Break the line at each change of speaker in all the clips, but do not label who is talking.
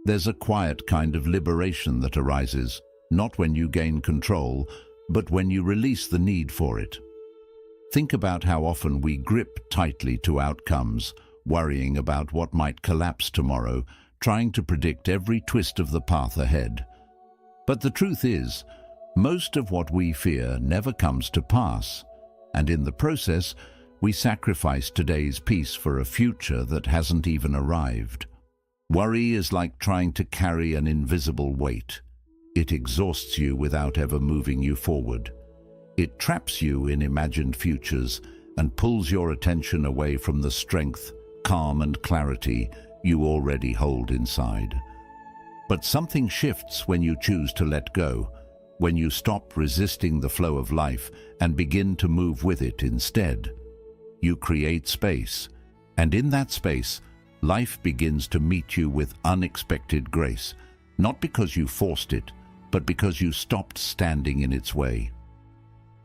There's a quiet kind of liberation that arises, not when you gain control, but when you release the need for it. Think about how often we grip tightly to outcomes, worrying about what might collapse tomorrow, trying to predict every twist of the path ahead. But the truth is, most of what we fear never comes to pass, and in the process, we sacrifice today's peace for a future that hasn't even arrived. Worry is like trying to carry an invisible weight. It exhausts you without ever moving you forward. It traps you in imagined futures and pulls your attention away from the strength, calm and clarity you already hold inside. But something shifts when you choose to let go, when you stop resisting the flow of life and begin to move with it instead. You create space, and in that space, life begins to meet you with unexpected grace, not because you forced it, but because you stopped standing in its way.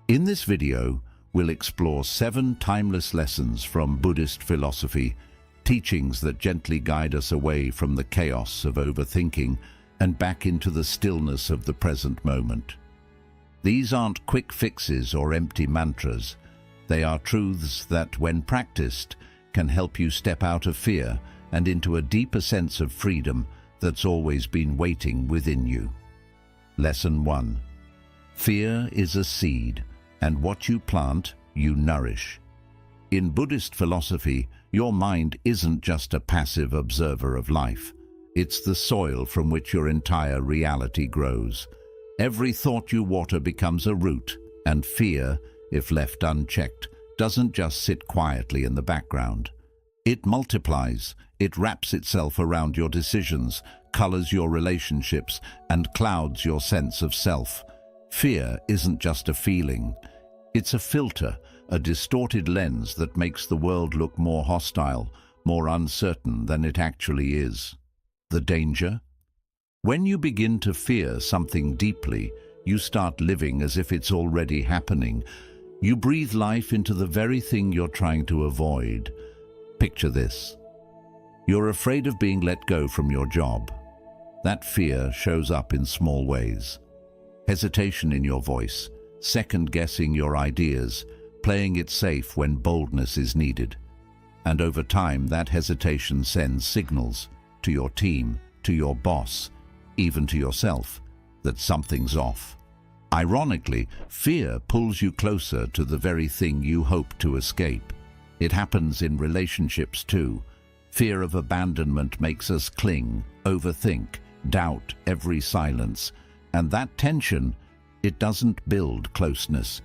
In this video, we'll explore 7 timeless lessons from Buddhist philosophy, teachings that gently guide us away from the chaos of overthinking and back into the stillness of the present moment. These aren't quick fixes or empty mantras. They are truths that, when practiced, can help you step out of fear and into a deeper sense of freedom that's always been waiting within you. Lesson 1. Fear is a seed, and what you plant, you nourish. In Buddhist philosophy, your mind isn't just a passive observer of life. It's the soil from which your entire reality grows. Every thought you water becomes a root, and fear, if left unchecked, doesn't just sit quietly in the background. It multiplies, it wraps itself around your decisions, colors your relationships, and clouds your sense of self. Fear isn't just a feeling. It's a filter, a distorted lens that makes the world look more hostile, more uncertain than it actually is. The danger? When you begin to fear something deeply, you start living as if it's already happening. You breathe life into the very thing you're trying to avoid. Picture this. You're afraid of being let go from your job. That fear shows up in small ways. Hesitation in your voice, second-guessing your ideas, playing it safe when boldness is needed. And over time, that hesitation sends signals to your team, to your boss, even to yourself, that something's off. Ironically, fear pulls you closer to the very thing you hope to escape. It happens in relationships too. Fear of abandonment makes us cling, overthink, doubt every silence. And that tension, it doesn't build closeness.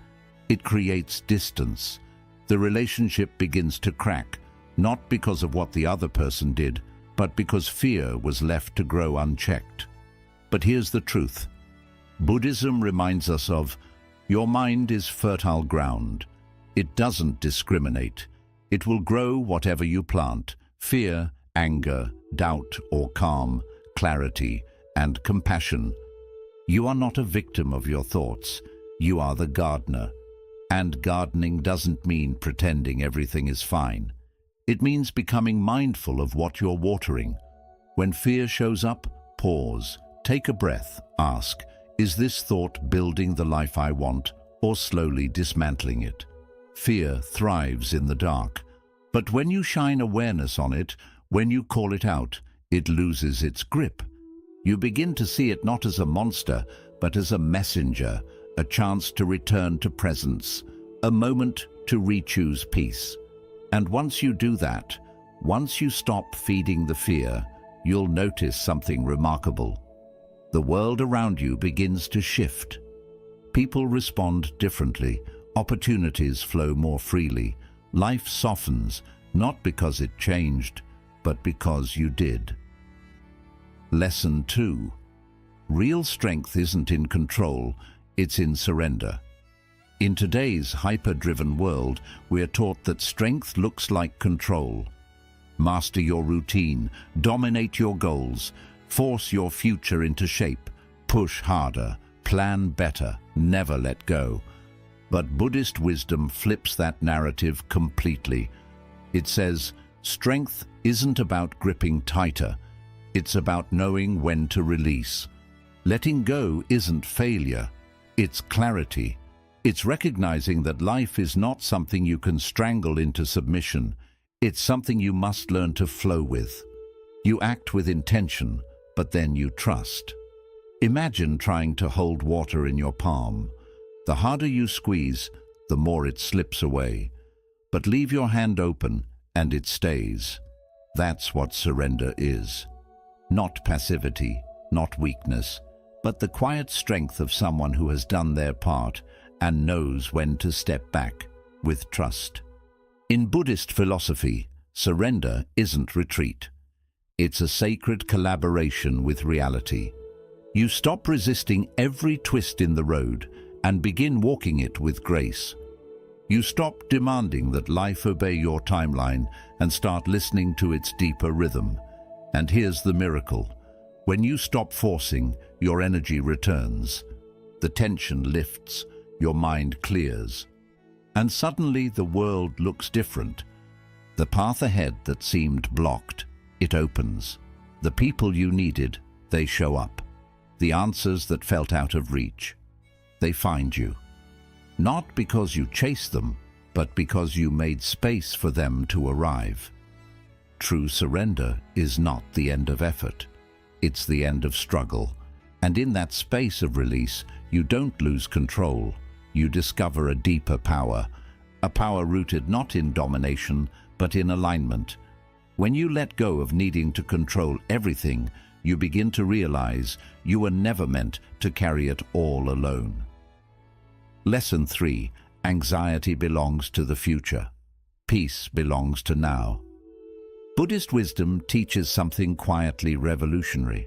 It creates distance. The relationship begins to crack, not because of what the other person did, but because fear was left to grow unchecked. But here's the truth. Buddhism reminds us of, your mind is fertile ground. It doesn't discriminate. It will grow whatever you plant: fear, anger, doubt or calm, clarity and compassion. You are not a victim of your thoughts. You are the gardener. And gardening doesn't mean pretending everything is fine. It means becoming mindful of what you're watering. When fear shows up, pause, take a breath, ask, is this thought building the life I want or slowly dismantling it? Fear thrives in the dark. But when you shine awareness on it, when you call it out, it loses its grip. You begin to see it not as a monster, but as a messenger, a chance to return to presence, a moment to re-choose peace. And once you do that, once you stop feeding the fear, you'll notice something remarkable. The world around you begins to shift. People respond differently, opportunities flow more freely, life softens, not because it changed, but because you did. Lesson 2. Real strength isn't in control, it's in surrender. In today's hyper-driven world, we are taught that strength looks like control. Master your routine, dominate your goals, force your future into shape, push harder, plan better, never let go. But Buddhist wisdom flips that narrative completely. It says, strength isn't about gripping tighter, It's about knowing when to release. Letting go isn't failure, it's clarity. It's recognizing that life is not something you can strangle into submission. It's something you must learn to flow with. You act with intention, but then you trust. Imagine trying to hold water in your palm. The harder you squeeze, the more it slips away. But leave your hand open, and it stays. That's what surrender is. Not passivity, not weakness, but the quiet strength of someone who has done their part and knows when to step back with trust. In Buddhist philosophy, surrender isn't retreat. It's a sacred collaboration with reality. You stop resisting every twist in the road and begin walking it with grace. You stop demanding that life obey your timeline and start listening to its deeper rhythm. And here's the miracle. When you stop forcing, your energy returns. The tension lifts, your mind clears. And suddenly the world looks different. The path ahead that seemed blocked, it opens. The people you needed, they show up. The answers that felt out of reach, they find you. Not because you chased them, but because you made space for them to arrive. True surrender is not the end of effort. It's the end of struggle. And in that space of release, you don't lose control. You discover a deeper power, a power rooted not in domination, but in alignment. When you let go of needing to control everything, you begin to realize you were never meant to carry it all alone. Lesson 3. Anxiety belongs to the future. Peace belongs to now. Buddhist wisdom teaches something quietly revolutionary.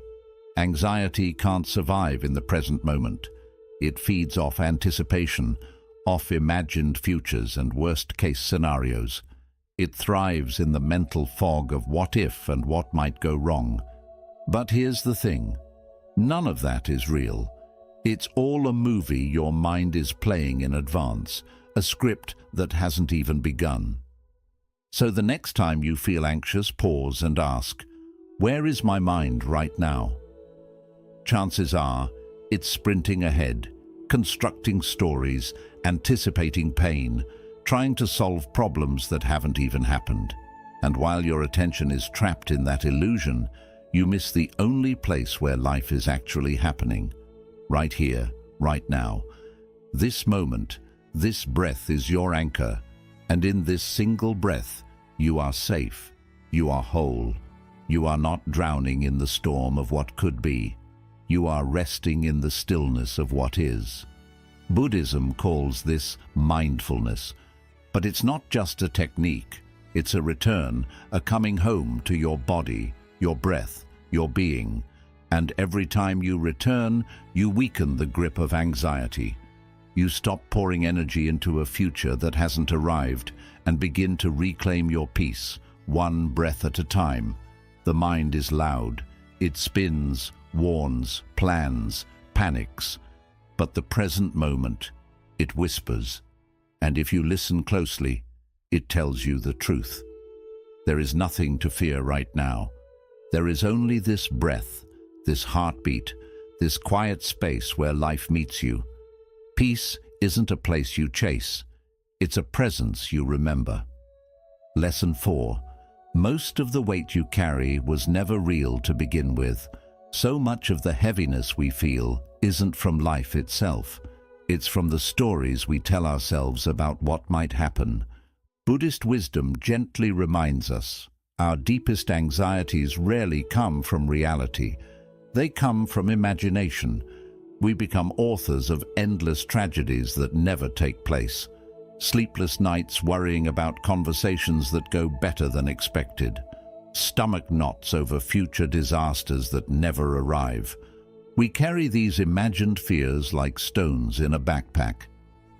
Anxiety can't survive in the present moment. It feeds off anticipation, off imagined futures and worst-case scenarios. It thrives in the mental fog of what if and what might go wrong. But here's the thing. None of that is real. It's all a movie your mind is playing in advance, a script that hasn't even begun. So the next time you feel anxious, pause and ask, where is my mind right now? Chances are, it's sprinting ahead, constructing stories, anticipating pain, trying to solve problems that haven't even happened. And while your attention is trapped in that illusion, you miss the only place where life is actually happening. Right here, right now. This moment, this breath is your anchor, and in this single breath, you are safe, you are whole, you are not drowning in the storm of what could be. You are resting in the stillness of what is. Buddhism calls this mindfulness, but it's not just a technique. It's a return, a coming home to your body, your breath, your being. And every time you return, you weaken the grip of anxiety. You stop pouring energy into a future that hasn't arrived and begin to reclaim your peace, one breath at a time. The mind is loud. It spins, warns, plans, panics. But the present moment, it whispers. And if you listen closely, it tells you the truth. There is nothing to fear right now. There is only this breath, this heartbeat, this quiet space where life meets you. Peace isn't a place you chase. It's a presence you remember. Lesson 4. Most of the weight you carry was never real to begin with. So much of the heaviness we feel isn't from life itself. It's from the stories we tell ourselves about what might happen. Buddhist wisdom gently reminds us, our deepest anxieties rarely come from reality. They come from imagination. We become authors of endless tragedies that never take place. Sleepless nights worrying about conversations that go better than expected. Stomach knots over future disasters that never arrive. We carry these imagined fears like stones in a backpack.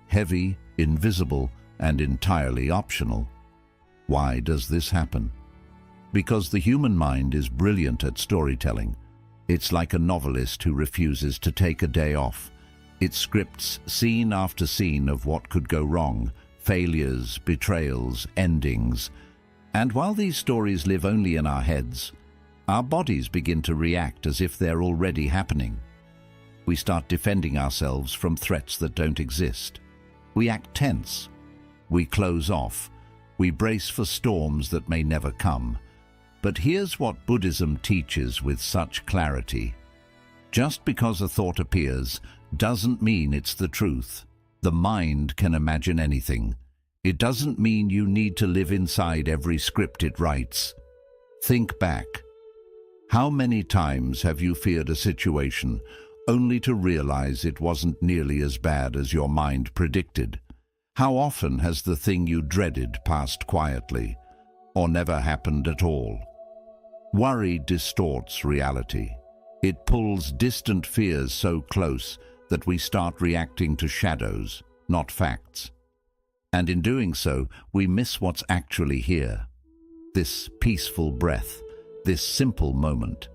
Heavy, invisible, and entirely optional. Why does this happen? Because the human mind is brilliant at storytelling. It's like a novelist who refuses to take a day off. It scripts scene after scene of what could go wrong, failures, betrayals, endings. And while these stories live only in our heads, our bodies begin to react as if they're already happening. We start defending ourselves from threats that don't exist. We act tense. We close off. We brace for storms that may never come. But here's what Buddhism teaches with such clarity. Just because a thought appears doesn't mean it's the truth. The mind can imagine anything. It doesn't mean you need to live inside every script it writes. Think back. How many times have you feared a situation only to realize it wasn't nearly as bad as your mind predicted? How often has the thing you dreaded passed quietly, or never happened at all? Worry distorts reality. It pulls distant fears so close that we start reacting to shadows, not facts. And in doing so, we miss what's actually here. This peaceful breath, this simple moment.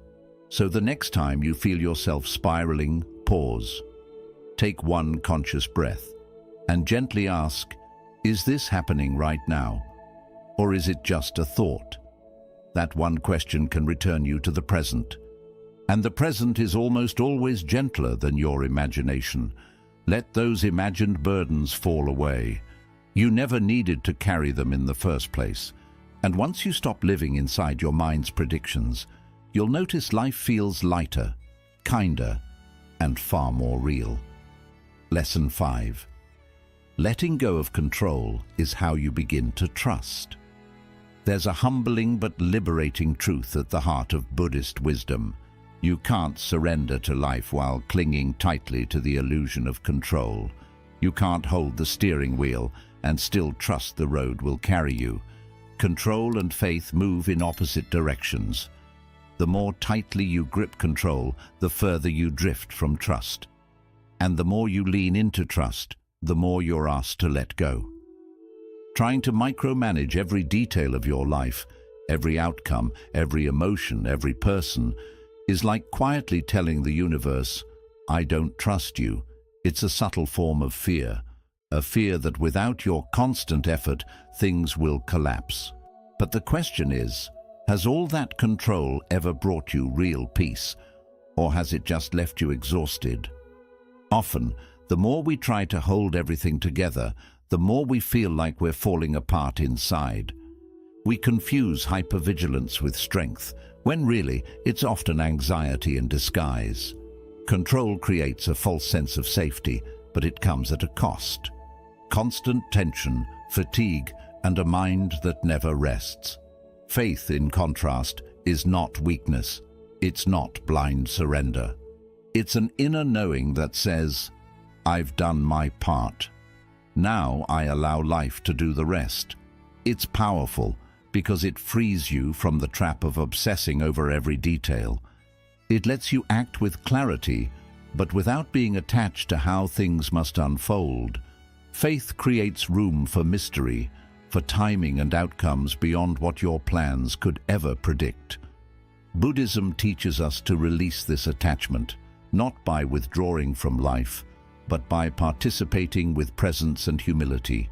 So the next time you feel yourself spiraling, pause. Take one conscious breath and gently ask, is this happening right now? Or is it just a thought? That one question can return you to the present. And the present is almost always gentler than your imagination. Let those imagined burdens fall away. You never needed to carry them in the first place. And once you stop living inside your mind's predictions, you'll notice life feels lighter, kinder, and far more real. Lesson 5. Letting go of control is how you begin to trust. There's a humbling but liberating truth at the heart of Buddhist wisdom. You can't surrender to life while clinging tightly to the illusion of control. You can't hold the steering wheel and still trust the road will carry you. Control and faith move in opposite directions. The more tightly you grip control, the further you drift from trust. And the more you lean into trust, the more you're asked to let go. Trying to micromanage every detail of your life, every outcome, every emotion, every person, is like quietly telling the universe, I don't trust you. It's a subtle form of fear, a fear that without your constant effort, things will collapse. But the question is, has all that control ever brought you real peace, or has it just left you exhausted? Often, the more we try to hold everything together, the more we feel like we're falling apart inside. We confuse hypervigilance with strength, when really it's often anxiety in disguise. Control creates a false sense of safety, but it comes at a cost. Constant tension, fatigue, and a mind that never rests. Faith, in contrast, is not weakness. It's not blind surrender. It's an inner knowing that says, I've done my part. Now I allow life to do the rest. It's powerful because it frees you from the trap of obsessing over every detail. It lets you act with clarity, but without being attached to how things must unfold. Faith creates room for mystery, for timing and outcomes beyond what your plans could ever predict. Buddhism teaches us to release this attachment, not by withdrawing from life, but by participating with presence and humility.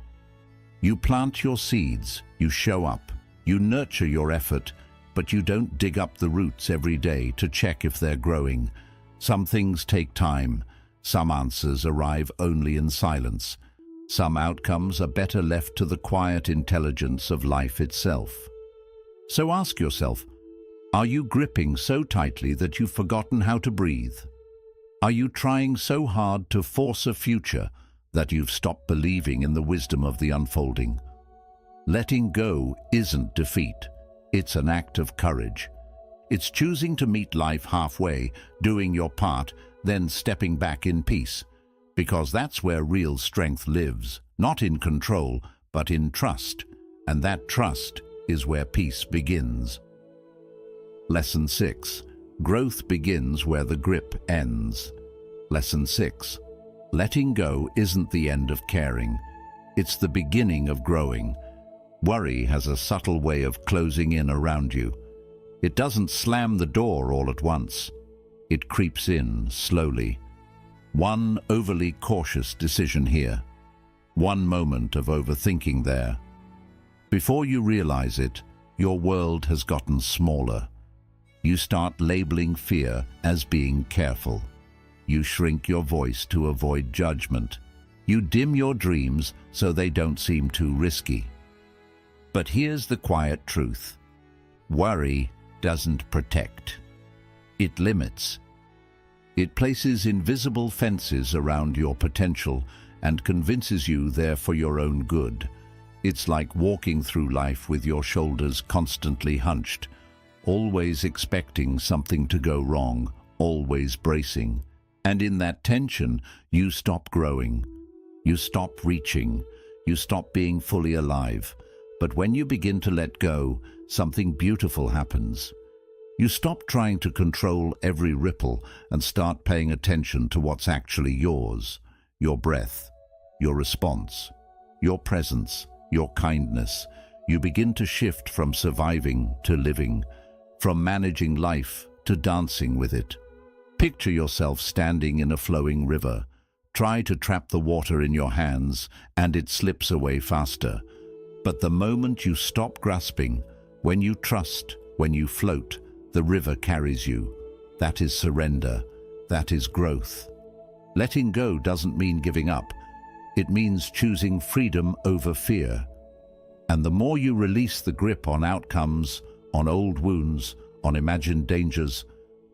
You plant your seeds, you show up, you nurture your effort, but you don't dig up the roots every day to check if they're growing. Some things take time, some answers arrive only in silence. Some outcomes are better left to the quiet intelligence of life itself. So ask yourself, are you gripping so tightly that you've forgotten how to breathe? Are you trying so hard to force a future that you've stopped believing in the wisdom of the unfolding? Letting go isn't defeat. It's an act of courage. It's choosing to meet life halfway, doing your part, then stepping back in peace. Because that's where real strength lives, not in control, but in trust. And that trust is where peace begins. Lesson 6. Growth begins where the grip ends. Lesson 6. Letting go isn't the end of caring. It's the beginning of growing. Worry has a subtle way of closing in around you. It doesn't slam the door all at once. It creeps in slowly. One overly cautious decision here. One moment of overthinking there. Before you realize it, your world has gotten smaller. You start labeling fear as being careful. You shrink your voice to avoid judgment. You dim your dreams so they don't seem too risky. But here's the quiet truth. Worry doesn't protect. It limits. It places invisible fences around your potential and convinces you they're for your own good. It's like walking through life with your shoulders constantly hunched, always expecting something to go wrong, always bracing. And in that tension, you stop growing. You stop reaching. You stop being fully alive. But when you begin to let go, something beautiful happens. You stop trying to control every ripple and start paying attention to what's actually yours. Your breath, your response, your presence, your kindness. You begin to shift from surviving to living, from managing life to dancing with it. Picture yourself standing in a flowing river. Try to trap the water in your hands, and it slips away faster. But the moment you stop grasping, when you trust, when you float, the river carries you. That is surrender. That is growth. Letting go doesn't mean giving up. It means choosing freedom over fear. And the more you release the grip on outcomes, on old wounds, on imagined dangers,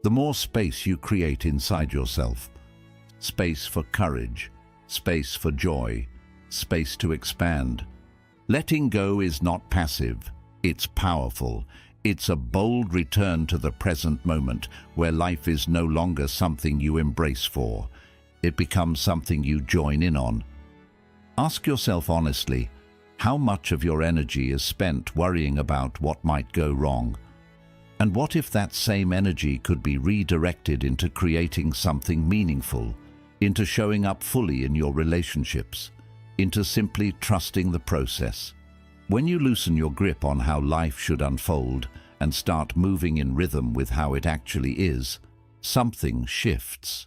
the more space you create inside yourself. Space for courage, space for joy, space to expand. Letting go is not passive, it's powerful. It's a bold return to the present moment where life is no longer something you embrace for. It becomes something you join in on. Ask yourself honestly, how much of your energy is spent worrying about what might go wrong? And what if that same energy could be redirected into creating something meaningful, into showing up fully in your relationships, into simply trusting the process? When you loosen your grip on how life should unfold and start moving in rhythm with how it actually is, something shifts.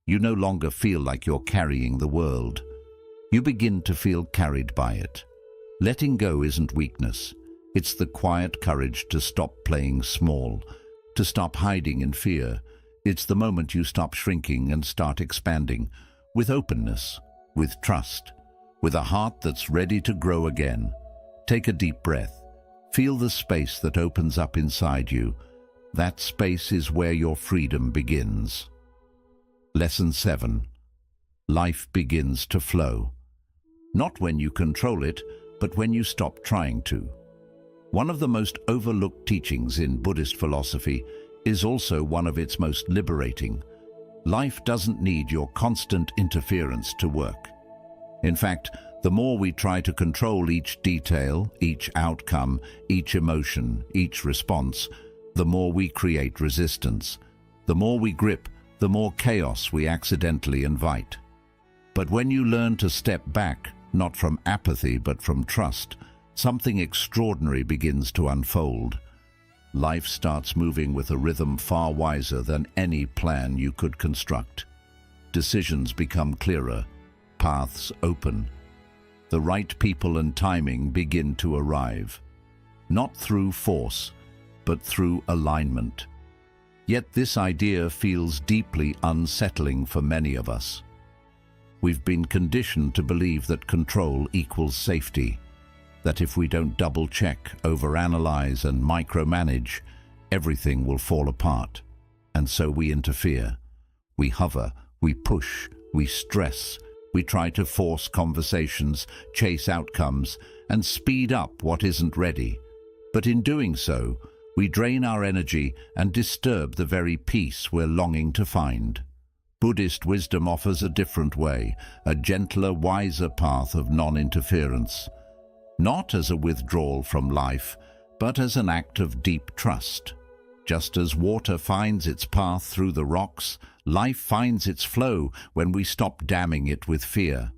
You no longer feel like you're carrying the world. You begin to feel carried by it. Letting go isn't weakness. It's the quiet courage to stop playing small, to stop hiding in fear. It's the moment you stop shrinking and start expanding, with openness, with trust, with a heart that's ready to grow again. Take a deep breath. Feel the space that opens up inside you. That space is where your freedom begins. Lesson 7. Life begins to flow. Not when you control it, but when you stop trying to. One of the most overlooked teachings in Buddhist philosophy is also one of its most liberating. Life doesn't need your constant interference to work. In fact, the more we try to control each detail, each outcome, each emotion, each response, the more we create resistance. The more we grip, the more chaos we accidentally invite. But when you learn to step back, not from apathy but from trust, something extraordinary begins to unfold. Life starts moving with a rhythm far wiser than any plan you could construct. Decisions become clearer, paths open. The right people and timing begin to arrive, not through force, but through alignment. Yet this idea feels deeply unsettling for many of us. We've been conditioned to believe that control equals safety, that if we don't double-check, overanalyze, and micromanage, everything will fall apart. And so we interfere. We hover, we push, we stress. We try to force conversations, chase outcomes, and speed up what isn't ready. But in doing so, we drain our energy and disturb the very peace we're longing to find. Buddhist wisdom offers a different way, a gentler, wiser path of non-interference. Not as a withdrawal from life, but as an act of deep trust. Just as water finds its path through the rocks, life finds its flow when we stop damming it with fear.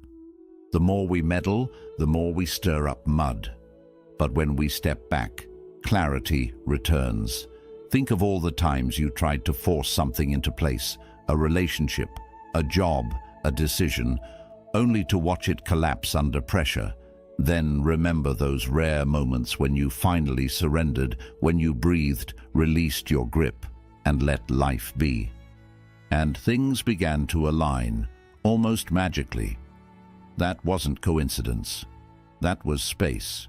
The more we meddle, the more we stir up mud. But when we step back, clarity returns. Think of all the times you tried to force something into place, a relationship, a job, a decision, only to watch it collapse under pressure. Then remember those rare moments when you finally surrendered, when you breathed, released your grip, and let life be. And things began to align, almost magically. That wasn't coincidence. That was space.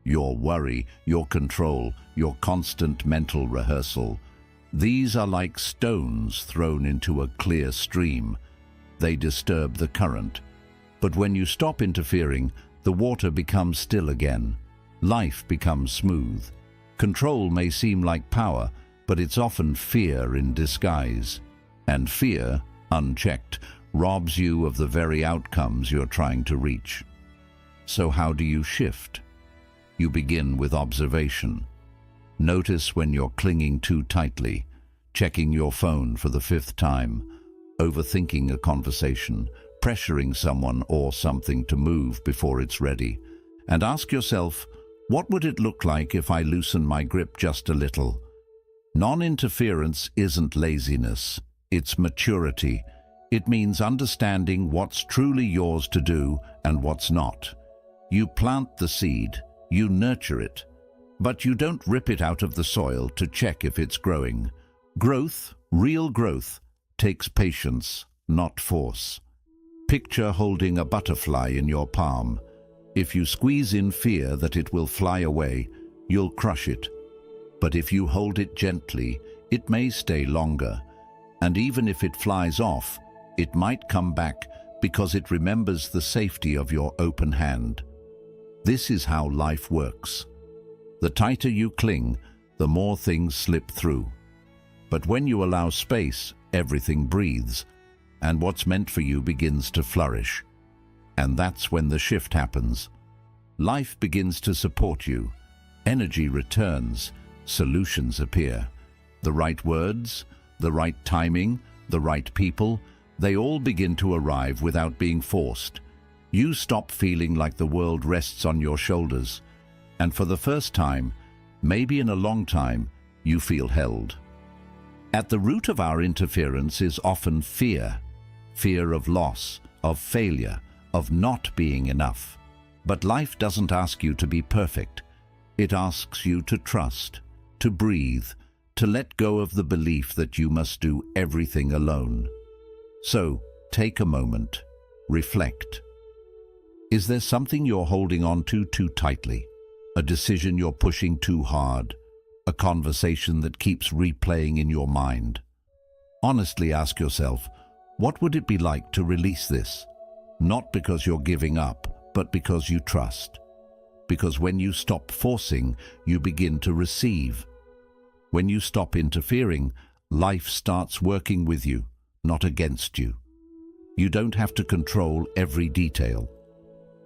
Your worry, your control, your constant mental rehearsal, these are like stones thrown into a clear stream. They disturb the current. But when you stop interfering, the water becomes still again. Life becomes smooth. Control may seem like power, but it's often fear in disguise. And fear, unchecked, robs you of the very outcomes you're trying to reach. So how do you shift? You begin with observation. Notice when you're clinging too tightly, checking your phone for the 5th time, overthinking a conversation, pressuring someone or something to move before it's ready. And ask yourself, what would it look like if I loosen my grip just a little? Non-interference isn't laziness, it's maturity. It means understanding what's truly yours to do and what's not. You plant the seed, you nurture it, but you don't rip it out of the soil to check if it's growing. Growth, real growth, takes patience, not force. Picture holding a butterfly in your palm. If you squeeze in fear that it will fly away, you'll crush it. But if you hold it gently, it may stay longer. And even if it flies off, it might come back because it remembers the safety of your open hand. This is how life works. The tighter you cling, the more things slip through. But when you allow space, everything breathes, and what's meant for you begins to flourish. And that's when the shift happens. Life begins to support you. Energy returns, solutions appear. The right words, the right timing, the right people, they all begin to arrive without being forced. You stop feeling like the world rests on your shoulders, and for the first time, maybe in a long time, you feel held. At the root of our interference is often fear. Fear of loss, of failure, of not being enough. But life doesn't ask you to be perfect. It asks you to trust, to breathe, to let go of the belief that you must do everything alone. So, take a moment, reflect. Is there something you're holding on to too tightly? A decision you're pushing too hard? A conversation that keeps replaying in your mind? Honestly ask yourself, what would it be like to release this? Not because you're giving up, but because you trust. Because when you stop forcing, you begin to receive. When you stop interfering, life starts working with you, not against you. You don't have to control every detail.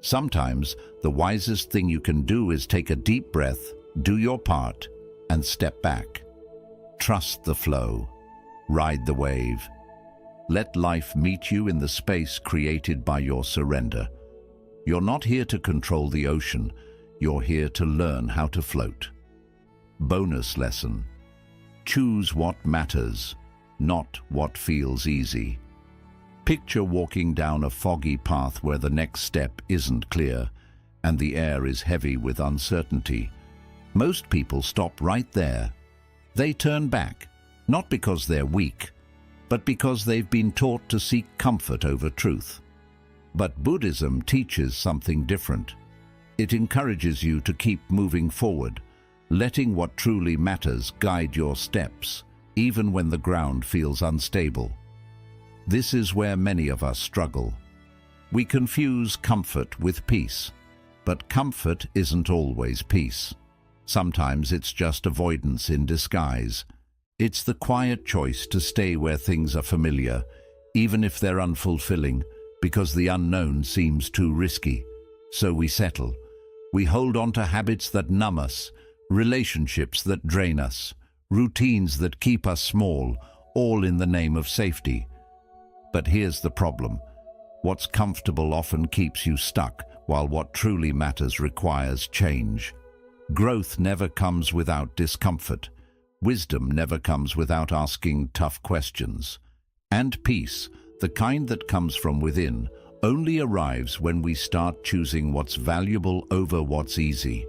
Sometimes, the wisest thing you can do is take a deep breath, do your part, and step back. Trust the flow. Ride the wave. Let life meet you in the space created by your surrender. You're not here to control the ocean. You're here to learn how to float. Bonus lesson. Choose what matters, not what feels easy. Picture walking down a foggy path where the next step isn't clear and the air is heavy with uncertainty. Most people stop right there. They turn back, not because they're weak, but because they've been taught to seek comfort over truth. But Buddhism teaches something different. It encourages you to keep moving forward, letting what truly matters guide your steps, even when the ground feels unstable. This is where many of us struggle. We confuse comfort with peace, but comfort isn't always peace. Sometimes it's just avoidance in disguise. It's the quiet choice to stay where things are familiar, even if they're unfulfilling, because the unknown seems too risky. So we settle. We hold on to habits that numb us, relationships that drain us, routines that keep us small, all in the name of safety. But here's the problem. What's comfortable often keeps you stuck, while what truly matters requires change. Growth never comes without discomfort. Wisdom never comes without asking tough questions. And peace, the kind that comes from within, only arrives when we start choosing what's valuable over what's easy.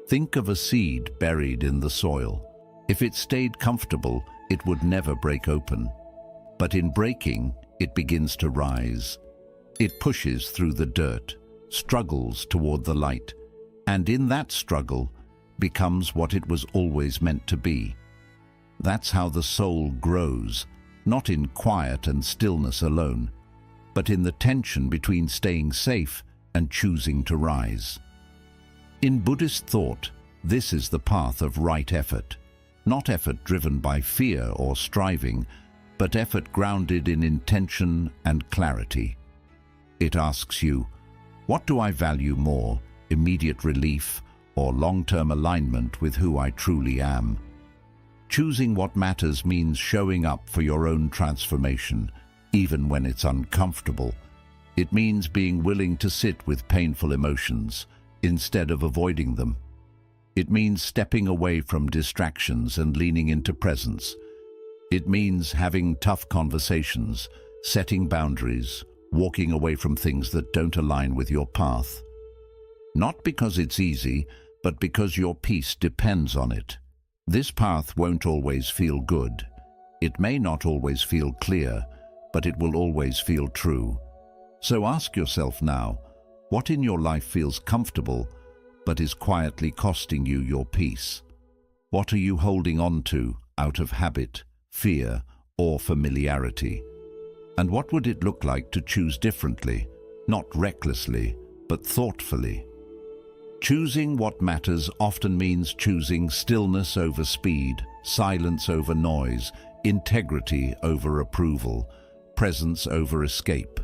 Think of a seed buried in the soil. If it stayed comfortable, it would never break open. But in breaking, it begins to rise. It pushes through the dirt, struggles toward the light, and in that struggle becomes what it was always meant to be. That's how the soul grows, not in quiet and stillness alone, but in the tension between staying safe and choosing to rise. In Buddhist thought, this is the path of right effort, not effort driven by fear or striving, but effort grounded in intention and clarity. It asks you, what do I value more, immediate relief or long-term alignment with who I truly am? Choosing what matters means showing up for your own transformation, even when it's uncomfortable. It means being willing to sit with painful emotions instead of avoiding them. It means stepping away from distractions and leaning into presence. It means having tough conversations, setting boundaries, walking away from things that don't align with your path. Not because it's easy, but because your peace depends on it. This path won't always feel good. It may not always feel clear, but it will always feel true. So ask yourself now, what in your life feels comfortable, but is quietly costing you your peace? What are you holding on to out of habit, fear, or familiarity? And what would it look like to choose differently, not recklessly, but thoughtfully? Choosing what matters often means choosing stillness over speed, silence over noise, integrity over approval, presence over escape.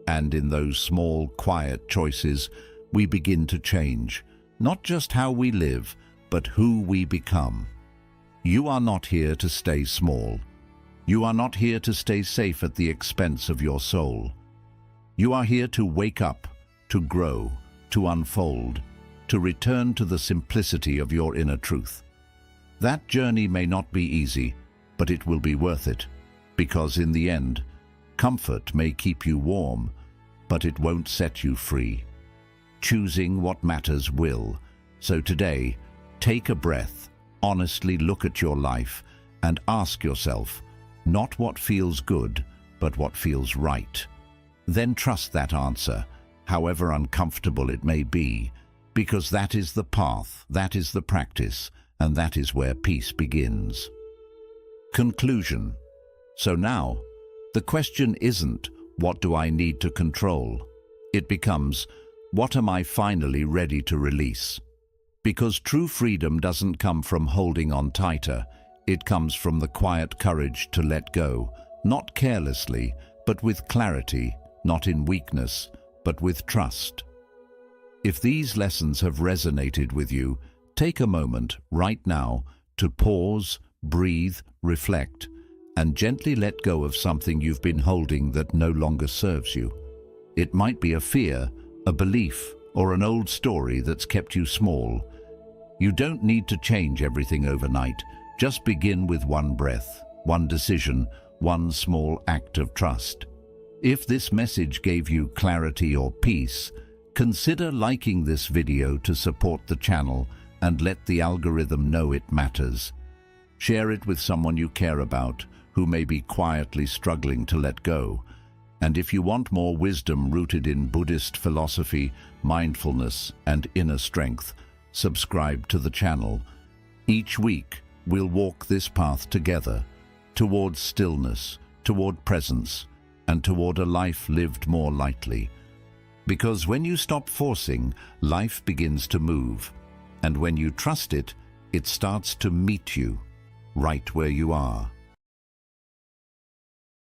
And in those small, quiet choices, we begin to change, not just how we live, but who we become. You are not here to stay small. You are not here to stay safe at the expense of your soul. You are here to wake up, to grow, to unfold, to return to the simplicity of your inner truth. That journey may not be easy, but it will be worth it, because in the end, comfort may keep you warm, but it won't set you free. Choosing what matters will. So today, take a breath, honestly look at your life, and ask yourself, not what feels good, but what feels right. Then trust that answer, however uncomfortable it may be, because that is the path, that is the practice, and that is where peace begins. Conclusion. So now, the question isn't, what do I need to control? It becomes, what am I finally ready to release? Because true freedom doesn't come from holding on tighter, it comes from the quiet courage to let go, not carelessly, but with clarity, not in weakness, but with trust. If these lessons have resonated with you, take a moment right now to pause, breathe, reflect, and gently let go of something you've been holding that no longer serves you. It might be a fear, a belief, or an old story that's kept you small. You don't need to change everything overnight. Just begin with one breath, one decision, one small act of trust. If this message gave you clarity or peace, consider liking this video to support the channel and let the algorithm know it matters. Share it with someone you care about who may be quietly struggling to let go. And if you want more wisdom rooted in Buddhist philosophy, mindfulness, and inner strength, subscribe to the channel. Each week, we'll walk this path together, towards stillness, toward presence, and toward a life lived more lightly. Because when you stop forcing, life begins to move. And when you trust it, it starts to meet you, right where you are.